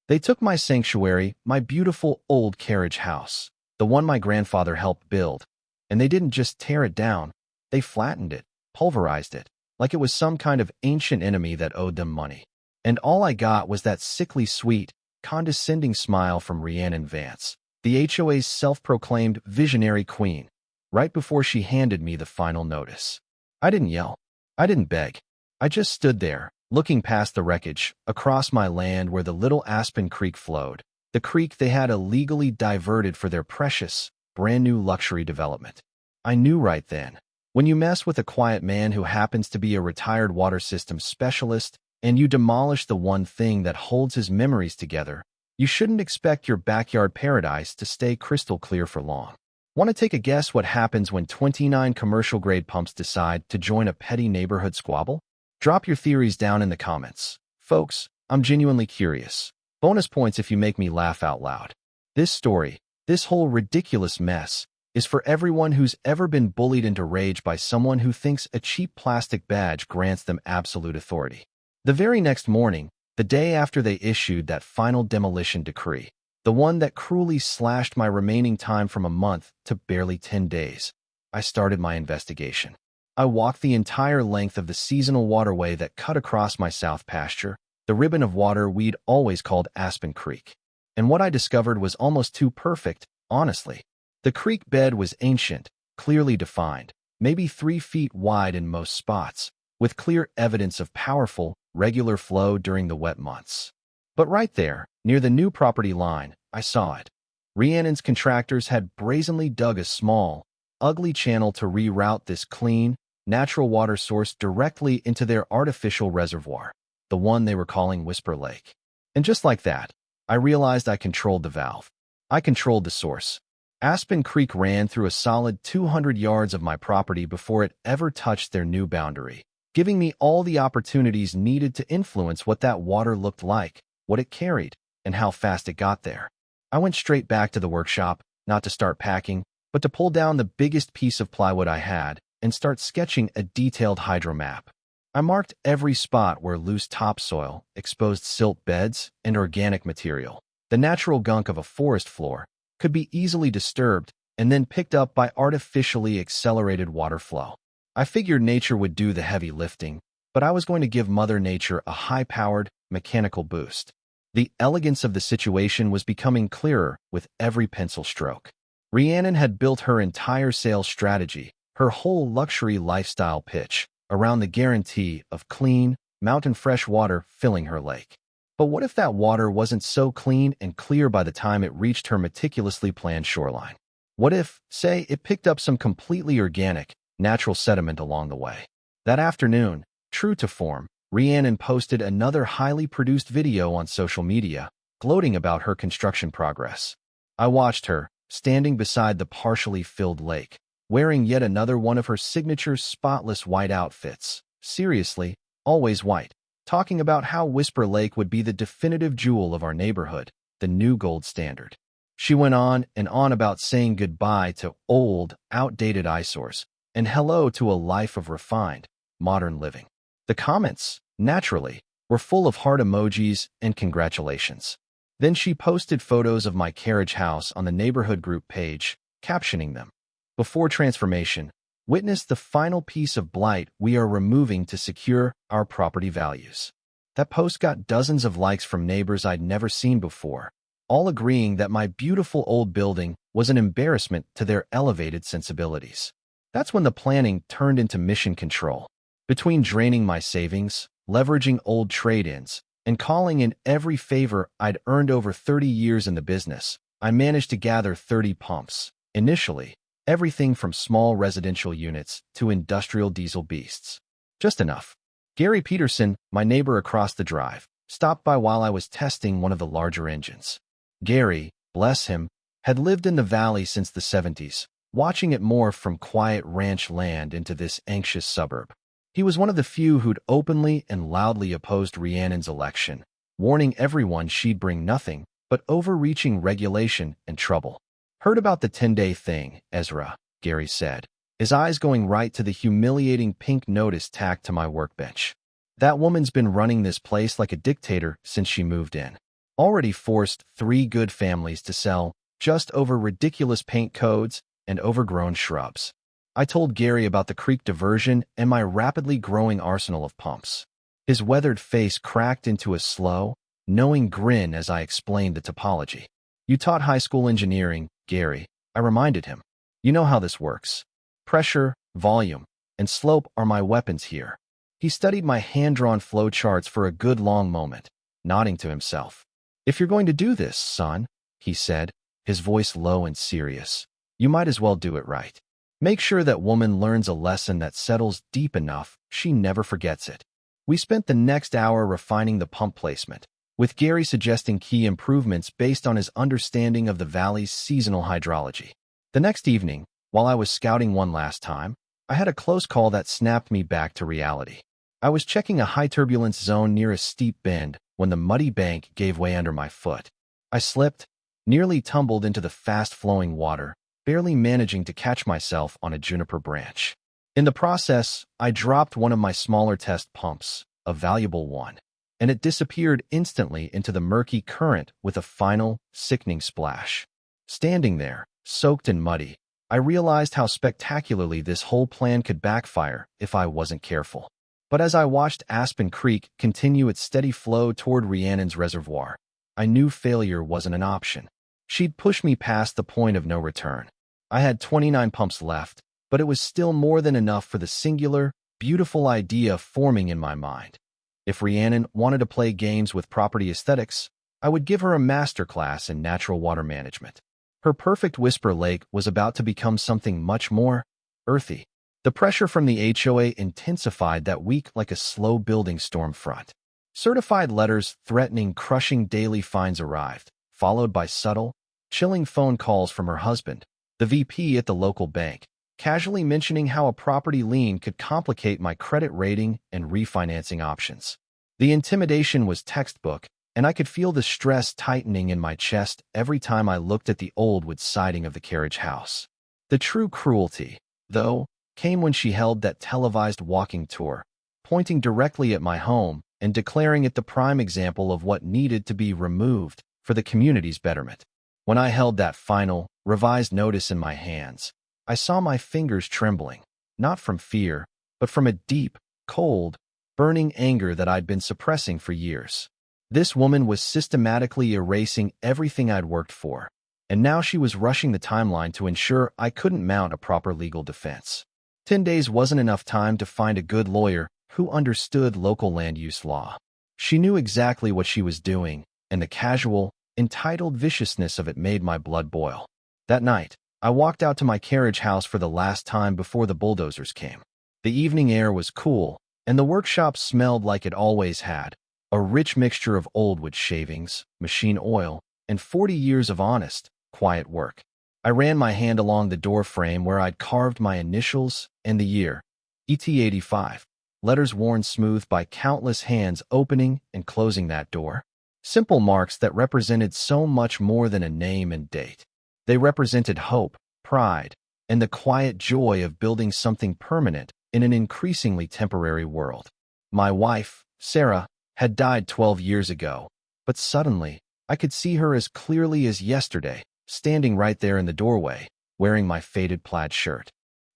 They took my sanctuary, my beautiful old carriage house, the one my grandfather helped build, and they didn't just tear it down, they flattened it, pulverized it, like it was some kind of ancient enemy that owed them money. And all I got was that sickly sweet, condescending smile from Rhiannon Vance, the HOA's self-proclaimed visionary queen, right before she handed me the final notice. I didn't yell. I didn't beg. I just stood there, looking past the wreckage, across my land where the little Aspen Creek flowed, the creek they had illegally diverted for their precious, brand-new luxury development. I knew right then, when you mess with a quiet man who happens to be a retired water systems specialist, and you demolish the one thing that holds his memories together, you shouldn't expect your backyard paradise to stay crystal clear for long. Want to take a guess what happens when 29 commercial-grade pumps decide to join a petty neighborhood squabble? Drop your theories down in the comments. Folks, I'm genuinely curious. Bonus points if you make me laugh out loud. This story, this whole ridiculous mess, is for everyone who's ever been bullied into rage by someone who thinks a cheap plastic badge grants them absolute authority. The very next morning, the day after they issued that final demolition decree, the one that cruelly slashed my remaining time from a month to barely 10 days, I started my investigation. I walked the entire length of the seasonal waterway that cut across my south pasture, the ribbon of water we'd always called Aspen Creek. And what I discovered was almost too perfect, honestly. The creek bed was ancient, clearly defined, maybe 3 feet wide in most spots, with clear evidence of powerful, regular flow during the wet months. But right there, near the new property line, I saw it. Rhiannon's contractors had brazenly dug a small, ugly channel to reroute this clean, natural water source directly into their artificial reservoir, the one they were calling Whisper Lake. And just like that, I realized I controlled the valve. I controlled the source. Aspen Creek ran through a solid 200 yards of my property before it ever touched their new boundary, giving me all the opportunities needed to influence what that water looked like, what it carried, and how fast it got there. I went straight back to the workshop, not to start packing, but to pull down the biggest piece of plywood I had and start sketching a detailed hydro map. I marked every spot where loose topsoil, exposed silt beds, and organic material, the natural gunk of a forest floor, could be easily disturbed and then picked up by artificially accelerated water flow. I figured nature would do the heavy lifting, but I was going to give Mother Nature a high-powered, mechanical boost. The elegance of the situation was becoming clearer with every pencil stroke. Rhiannon had built her entire sales strategy, her whole luxury lifestyle pitch, around the guarantee of clean, mountain-fresh water filling her lake. But what if that water wasn't so clean and clear by the time it reached her meticulously planned shoreline? What if, say, it picked up some completely organic, natural sediment along the way? That afternoon, true to form, Rhiannon posted another highly produced video on social media, gloating about her construction progress. I watched her, standing beside the partially filled lake, wearing yet another one of her signature spotless white outfits, seriously, always white, talking about how Whisper Lake would be the definitive jewel of our neighborhood, the new gold standard. She went on and on about saying goodbye to old, outdated eyesores, and hello to a life of refined, modern living. The comments, naturally, were full of heart emojis and congratulations. Then she posted photos of my carriage house on the neighborhood group page, captioning them, "Before transformation, witness the final piece of blight we are removing to secure our property values." That post got dozens of likes from neighbors I'd never seen before, all agreeing that my beautiful old building was an embarrassment to their elevated sensibilities. That's when the planning turned into mission control. Between draining my savings, leveraging old trade-ins, and calling in every favor I'd earned over 30 years in the business, I managed to gather 30 pumps. Initially, everything from small residential units to industrial diesel beasts. Just enough. Gary Peterson, my neighbor across the drive, stopped by while I was testing one of the larger engines. Gary, bless him, had lived in the valley since the 70s, watching it morph from quiet ranch land into this anxious suburb. He was one of the few who'd openly and loudly opposed Rhiannon's election, warning everyone she'd bring nothing but overreaching regulation and trouble. "Heard about the 10-day thing, Ezra," Gary said, his eyes going right to the humiliating pink notice tacked to my workbench. "That woman's been running this place like a dictator since she moved in. already forced 3 good families to sell just over ridiculous paint codes and overgrown shrubs. I told Gary about the creek diversion and my rapidly growing arsenal of pumps. His weathered face cracked into a slow, knowing grin as I explained the topology. You taught high school engineering, Gary, I reminded him. You know how this works. Pressure, volume, and slope are my weapons here. He studied my hand-drawn flowcharts for a good long moment, nodding to himself. If you're going to do this, son, he said, his voice low and serious, you might as well do it right. Make sure that woman learns a lesson that settles deep enough she never forgets it. We spent the next hour refining the pump placement, with Gary suggesting key improvements based on his understanding of the valley's seasonal hydrology. The next evening, while I was scouting one last time, I had a close call that snapped me back to reality. I was checking a high turbulence zone near a steep bend when the muddy bank gave way under my foot. I slipped, nearly tumbled into the fast-flowing water, barely managing to catch myself on a juniper branch. In the process, I dropped one of my smaller test pumps, a valuable one, and it disappeared instantly into the murky current with a final, sickening splash. Standing there, soaked and muddy, I realized how spectacularly this whole plan could backfire if I wasn't careful. But as I watched Aspen Creek continue its steady flow toward Rhiannon's reservoir, I knew failure wasn't an option. She'd pushed me past the point of no return. I had 29 pumps left, but it was still more than enough for the singular, beautiful idea forming in my mind. If Rhiannon wanted to play games with property aesthetics, I would give her a masterclass in natural water management. Her perfect whisper lake was about to become something much more earthy. The pressure from the HOA intensified that week like a slow-building storm front. Certified letters threatening crushing daily fines arrived, followed by subtle, chilling phone calls from her husband, the VP at the local bank, casually mentioning how a property lien could complicate my credit rating and refinancing options. The intimidation was textbook, and I could feel the stress tightening in my chest every time I looked at the old wood siding of the carriage house. The true cruelty, though, came when she held that televised walking tour, pointing directly at my home and declaring it the prime example of what needed to be removed for the community's betterment. When I held that final, revised notice in my hands, I saw my fingers trembling, not from fear, but from a deep, cold, burning anger that I'd been suppressing for years. This woman was systematically erasing everything I'd worked for, and now she was rushing the timeline to ensure I couldn't mount a proper legal defense. 10 days wasn't enough time to find a good lawyer who understood local land use law. She knew exactly what she was doing, and the casual, entitled viciousness of it made my blood boil. That night, I walked out to my carriage house for the last time before the bulldozers came. The evening air was cool, and the workshop smelled like it always had, a rich mixture of old wood shavings, machine oil, and 40 years of honest, quiet work. I ran my hand along the door frame where I'd carved my initials and the year, ET85, letters worn smooth by countless hands opening and closing that door. Simple marks that represented so much more than a name and date. They represented hope, pride, and the quiet joy of building something permanent in an increasingly temporary world. My wife, Sarah, had died 12 years ago, but suddenly, I could see her as clearly as yesterday, standing right there in the doorway, wearing my faded plaid shirt.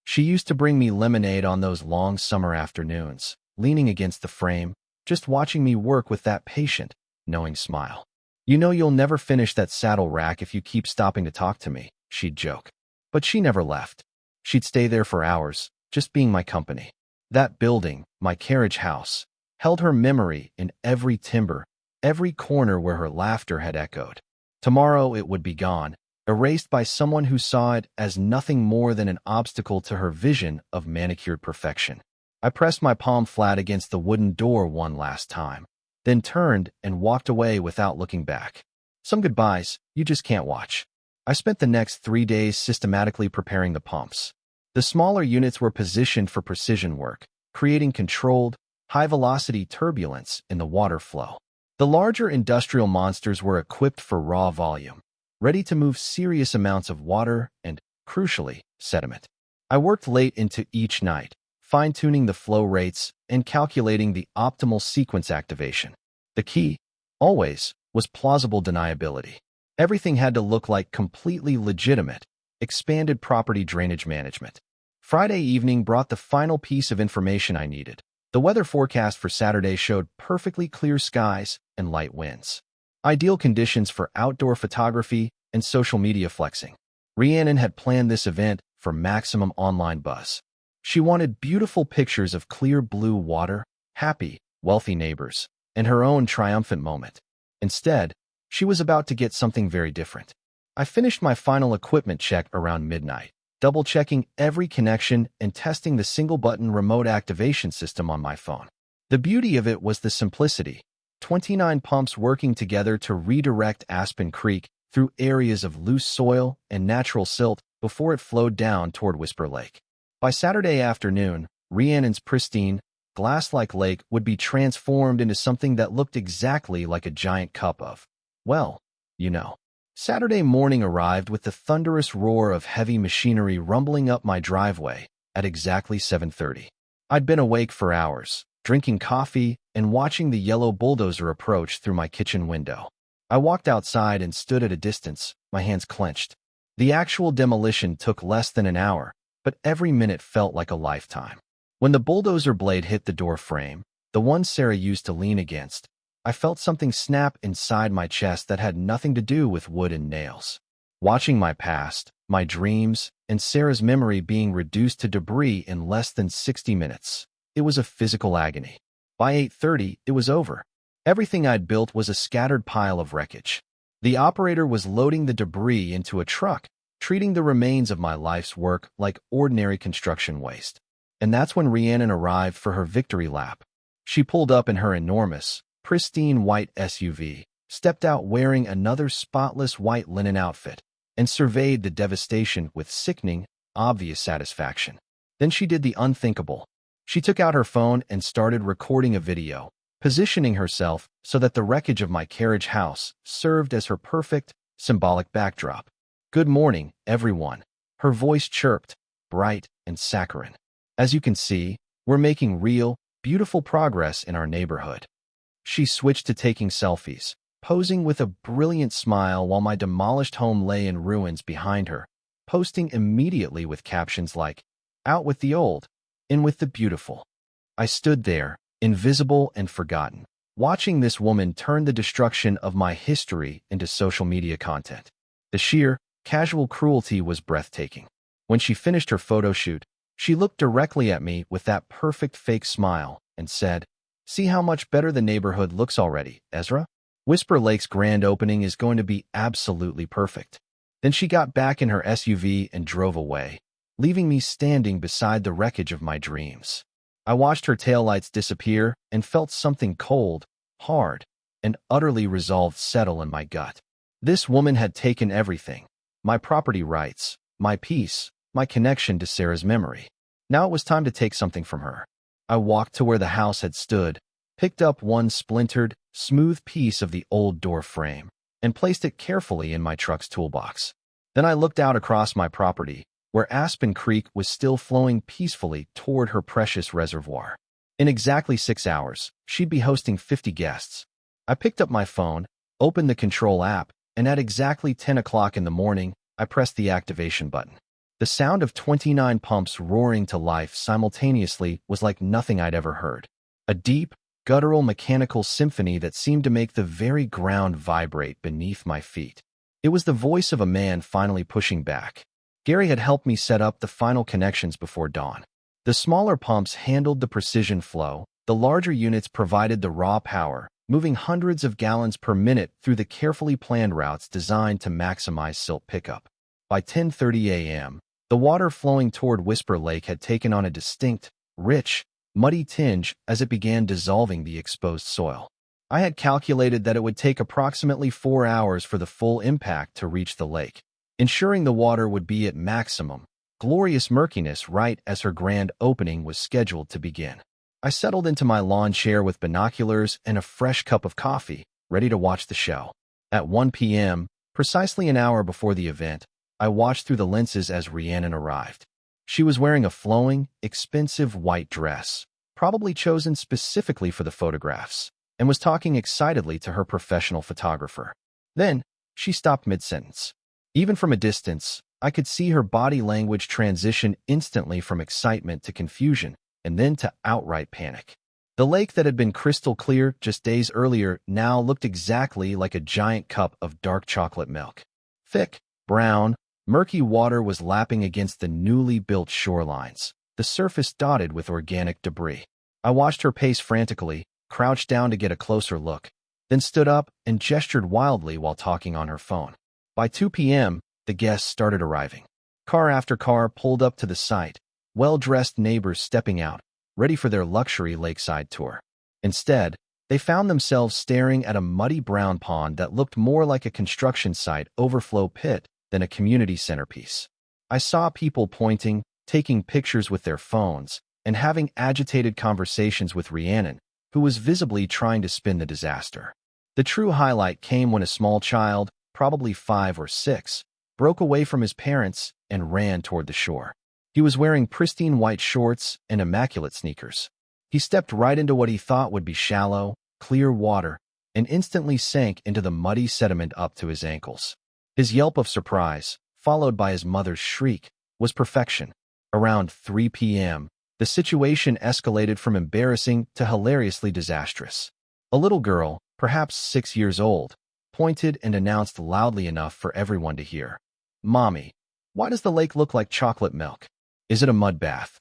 She used to bring me lemonade on those long summer afternoons, leaning against the frame, just watching me work with that patient, knowing smile. You know you'll never finish that saddle rack if you keep stopping to talk to me, she'd joke. But she never left. She'd stay there for hours, just being my company. That building, my carriage house, held her memory in every timber, every corner where her laughter had echoed. Tomorrow it would be gone, erased by someone who saw it as nothing more than an obstacle to her vision of manicured perfection. I pressed my palm flat against the wooden door one last time, then turned and walked away without looking back. Some goodbyes you just can't watch. I spent the next 3 days systematically preparing the pumps. The smaller units were positioned for precision work, creating controlled, high-velocity turbulence in the water flow. The larger industrial monsters were equipped for raw volume, ready to move serious amounts of water and, crucially, sediment. I worked late into each night, fine-tuning the flow rates and calculating the optimal sequence activation. The key, always, was plausible deniability. Everything had to look like completely legitimate, expanded property drainage management. Friday evening brought the final piece of information I needed. The weather forecast for Saturday showed perfectly clear skies and light winds. Ideal conditions for outdoor photography and social media flexing. Rhiannon had planned this event for maximum online buzz. She wanted beautiful pictures of clear blue water, happy, wealthy neighbors, and her own triumphant moment. Instead, she was about to get something very different. I finished my final equipment check around midnight, double-checking every connection and testing the single-button remote activation system on my phone. The beauty of it was the simplicity. 29 pumps working together to redirect Aspen Creek through areas of loose soil and natural silt before it flowed down toward Whisper Lake. By Saturday afternoon, Rhiannon's pristine, glass-like lake would be transformed into something that looked exactly like a giant cup of, well, you know. Saturday morning arrived with the thunderous roar of heavy machinery rumbling up my driveway at exactly 7:30. I'd been awake for hours, drinking coffee and watching the yellow bulldozer approach through my kitchen window. I walked outside and stood at a distance, my hands clenched. The actual demolition took less than an hour, but every minute felt like a lifetime. When the bulldozer blade hit the door frame, the one Sarah used to lean against, I felt something snap inside my chest that had nothing to do with wood and nails. Watching my past, my dreams, and Sarah's memory being reduced to debris in less than 60 minutes, it was a physical agony. By 8:30, it was over. Everything I'd built was a scattered pile of wreckage. The operator was loading the debris into a truck, treating the remains of my life's work like ordinary construction waste. And that's when Rhiannon arrived for her victory lap. She pulled up in her enormous, pristine white SUV, stepped out wearing another spotless white linen outfit, and surveyed the devastation with sickening, obvious satisfaction. Then she did the unthinkable. She took out her phone and started recording a video, positioning herself so that the wreckage of my carriage house served as her perfect, symbolic backdrop. "Good morning, everyone." Her voice chirped, bright and saccharine. "As you can see, we're making real, beautiful progress in our neighborhood." She switched to taking selfies, posing with a brilliant smile while my demolished home lay in ruins behind her, posting immediately with captions like, "Out with the old, in with the beautiful." I stood there, invisible and forgotten, watching this woman turn the destruction of my history into social media content. The sheer, casual cruelty was breathtaking. When she finished her photo shoot, she looked directly at me with that perfect fake smile and said, "See how much better the neighborhood looks already, Ezra? Whisper Lake's grand opening is going to be absolutely perfect." Then she got back in her SUV and drove away, leaving me standing beside the wreckage of my dreams. I watched her taillights disappear and felt something cold, hard, and utterly resolved settle in my gut. This woman had taken everything: my property rights, my peace, my connection to Sarah's memory. Now it was time to take something from her. I walked to where the house had stood, picked up one splintered, smooth piece of the old door frame, and placed it carefully in my truck's toolbox. Then I looked out across my property, where Aspen Creek was still flowing peacefully toward her precious reservoir. In exactly 6 hours, she'd be hosting 50 guests. I picked up my phone, opened the control app, and at exactly 10 o'clock in the morning, I pressed the activation button. The sound of 29 pumps roaring to life simultaneously was like nothing I'd ever heard. A deep, guttural mechanical symphony that seemed to make the very ground vibrate beneath my feet. It was the voice of a man finally pushing back. Gary had helped me set up the final connections before dawn. The smaller pumps handled the precision flow, the larger units provided the raw power, moving hundreds of gallons per minute through the carefully planned routes designed to maximize silt pickup. By 10:30 a.m., the water flowing toward Whisper Lake had taken on a distinct, rich, muddy tinge as it began dissolving the exposed soil. I had calculated that it would take approximately 4 hours for the full impact to reach the lake, ensuring the water would be at maximum, glorious murkiness right as her grand opening was scheduled to begin. I settled into my lawn chair with binoculars and a fresh cup of coffee, ready to watch the show. At 1 p.m., precisely an hour before the event, I watched through the lenses as Rhiannon arrived. She was wearing a flowing, expensive white dress, probably chosen specifically for the photographs. and was talking excitedly to her professional photographer. Then, she stopped mid-sentence. Even from a distance, I could see her body language transition instantly from excitement to confusion, and then to outright panic. The lake that had been crystal clear just days earlier now looked exactly like a giant cup of dark chocolate milk. Thick, brown, murky water was lapping against the newly built shorelines, the surface dotted with organic debris. I watched her pace frantically, crouched down to get a closer look, then stood up and gestured wildly while talking on her phone. By 2 p.m., the guests started arriving. Car after car pulled up to the site, well-dressed neighbors stepping out, ready for their luxury lakeside tour. Instead, they found themselves staring at a muddy brown pond that looked more like a construction site overflow pit than a community centerpiece. I saw people pointing, taking pictures with their phones, and having agitated conversations with Rhiannon, who was visibly trying to spin the disaster. The true highlight came when a small child, probably 5 or 6, broke away from his parents and ran toward the shore. He was wearing pristine white shorts and immaculate sneakers. He stepped right into what he thought would be shallow, clear water, and instantly sank into the muddy sediment up to his ankles. His yelp of surprise, followed by his mother's shriek, was perfection. Around 3 p.m., the situation escalated from embarrassing to hilariously disastrous. A little girl, perhaps 6 years old, pointed and announced loudly enough for everyone to hear, "Mommy, why does the lake look like chocolate milk? Is it a mud bath?"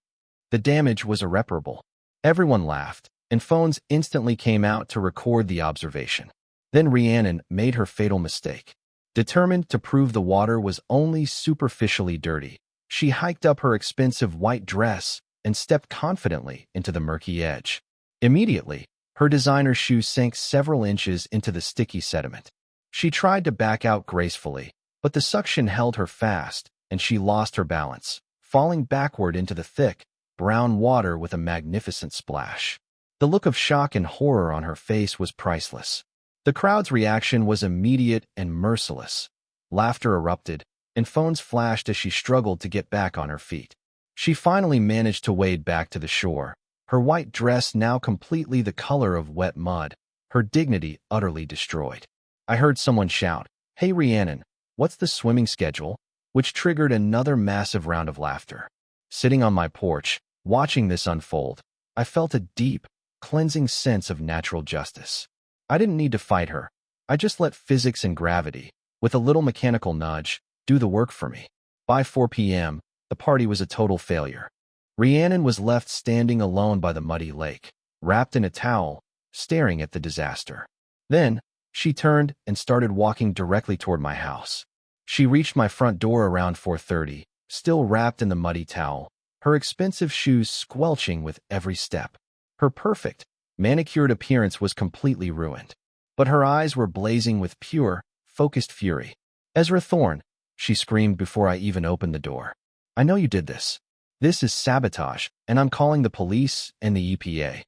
The damage was irreparable. Everyone laughed, and phones instantly came out to record the observation. Then Rhiannon made her fatal mistake. Determined to prove the water was only superficially dirty, she hiked up her expensive white dress and stepped confidently into the murky edge. Immediately, her designer shoes sank several inches into the sticky sediment. She tried to back out gracefully, but the suction held her fast, and she lost her balance, falling backward into the thick, brown water with a magnificent splash. The look of shock and horror on her face was priceless. The crowd's reaction was immediate and merciless. Laughter erupted, and phones flashed as she struggled to get back on her feet. She finally managed to wade back to the shore, her white dress now completely the color of wet mud, her dignity utterly destroyed. I heard someone shout, "Hey Rhiannon, what's the swimming schedule?" which triggered another massive round of laughter. Sitting on my porch, watching this unfold, I felt a deep, cleansing sense of natural justice. I didn't need to fight her. I just let physics and gravity, with a little mechanical nudge, do the work for me. By 4 p.m., the party was a total failure. Rhiannon was left standing alone by the muddy lake, wrapped in a towel, staring at the disaster. Then, she turned and started walking directly toward my house. She reached my front door around 4:30, still wrapped in the muddy towel, her expensive shoes squelching with every step. Her perfect, manicured appearance was completely ruined, but her eyes were blazing with pure, focused fury. "Ezra Thorne," she screamed before I even opened the door. "I know you did this. This is sabotage, and I'm calling the police and the EPA."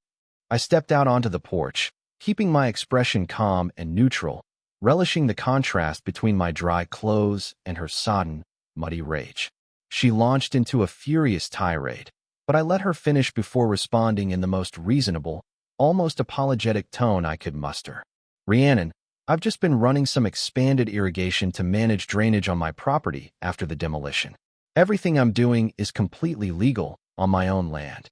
I stepped out onto the porch, keeping my expression calm and neutral, relishing the contrast between my dry clothes and her sodden, muddy rage. She launched into a furious tirade, but I let her finish before responding in the most reasonable, almost apologetic tone I could muster. "Rhiannon, I've just been running some expanded irrigation to manage drainage on my property after the demolition. Everything I'm doing is completely legal on my own land."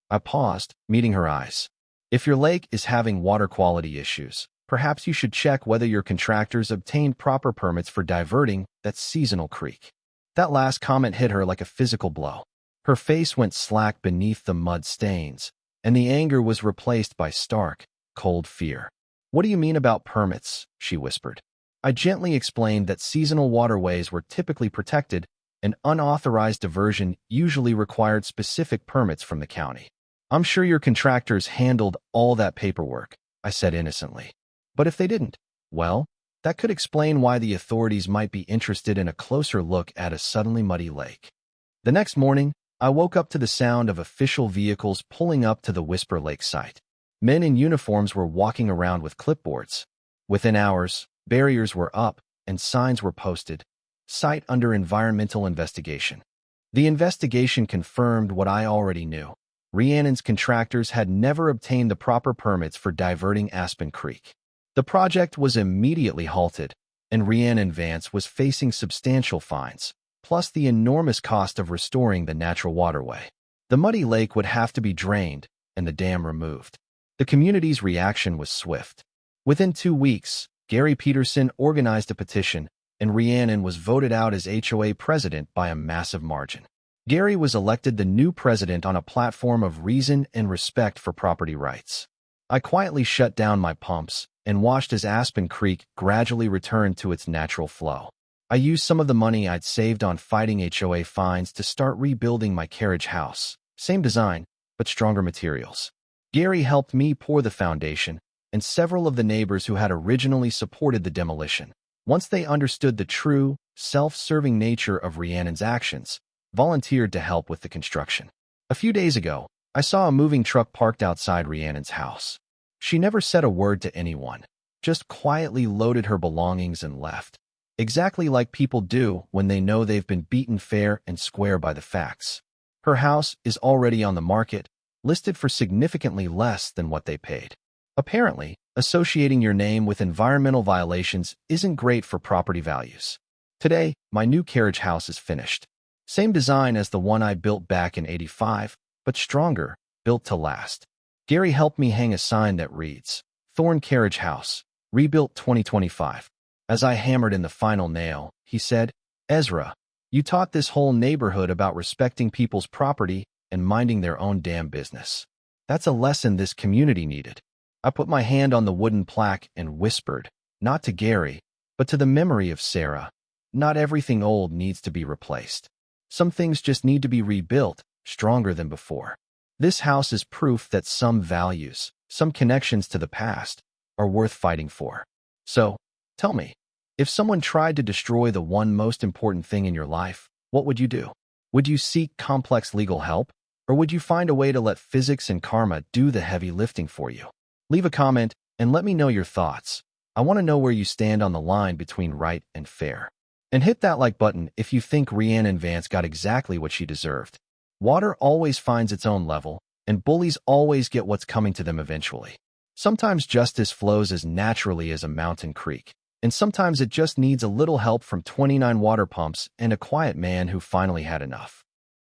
I paused, meeting her eyes. "If your lake is having water quality issues, perhaps you should check whether your contractors obtained proper permits for diverting that seasonal creek." That last comment hit her like a physical blow. Her face went slack beneath the mud stains, and the anger was replaced by stark, cold fear. "What do you mean about permits?" she whispered. I gently explained that seasonal waterways were typically protected, and unauthorized diversion usually required specific permits from the county. "I'm sure your contractors handled all that paperwork," I said innocently. "But if they didn't, well, that could explain why the authorities might be interested in a closer look at a suddenly muddy lake." The next morning, I woke up to the sound of official vehicles pulling up to the Whisper Lake site. Men in uniforms were walking around with clipboards. Within hours, barriers were up and signs were posted. "Site under environmental investigation." The investigation confirmed what I already knew. Rhiannon's contractors had never obtained the proper permits for diverting Aspen Creek. The project was immediately halted, and Rhiannon Vance was facing substantial fines, plus the enormous cost of restoring the natural waterway. The muddy lake would have to be drained and the dam removed. The community's reaction was swift. Within 2 weeks, Gary Peterson organized a petition, and Rhiannon was voted out as HOA president by a massive margin. Gary was elected the new president on a platform of reason and respect for property rights. I quietly shut down my pumps and watched as Aspen Creek gradually returned to its natural flow. I used some of the money I'd saved on fighting HOA fines to start rebuilding my carriage house. Same design, but stronger materials. Gary helped me pour the foundation, and several of the neighbors who had originally supported the demolition, once they understood the true, self-serving nature of Rhiannon's actions, volunteered to help with the construction. A few days ago, I saw a moving truck parked outside Rhiannon's house. She never said a word to anyone, just quietly loaded her belongings and left. Exactly like people do when they know they've been beaten fair and square by the facts. Her house is already on the market, listed for significantly less than what they paid. Apparently, associating your name with environmental violations isn't great for property values. Today, my new carriage house is finished. Same design as the one I built back in '85, but stronger, built to last. Gary helped me hang a sign that reads, "Thorn Carriage House, rebuilt 2025. As I hammered in the final nail, he said, "Ezra, you taught this whole neighborhood about respecting people's property and minding their own damn business. That's a lesson this community needed." I put my hand on the wooden plaque and whispered, not to Gary, but to the memory of Sarah, "Not everything old needs to be replaced. Some things just need to be rebuilt, stronger than before." This house is proof that some values, some connections to the past, are worth fighting for. So, tell me, if someone tried to destroy the one most important thing in your life, what would you do? Would you seek complex legal help, or would you find a way to let physics and karma do the heavy lifting for you? Leave a comment and let me know your thoughts. I want to know where you stand on the line between right and fair. And hit that like button if you think Rhiannon Vance got exactly what she deserved. Water always finds its own level, and bullies always get what's coming to them eventually. Sometimes justice flows as naturally as a mountain creek, and sometimes it just needs a little help from 29 water pumps and a quiet man who finally had enough.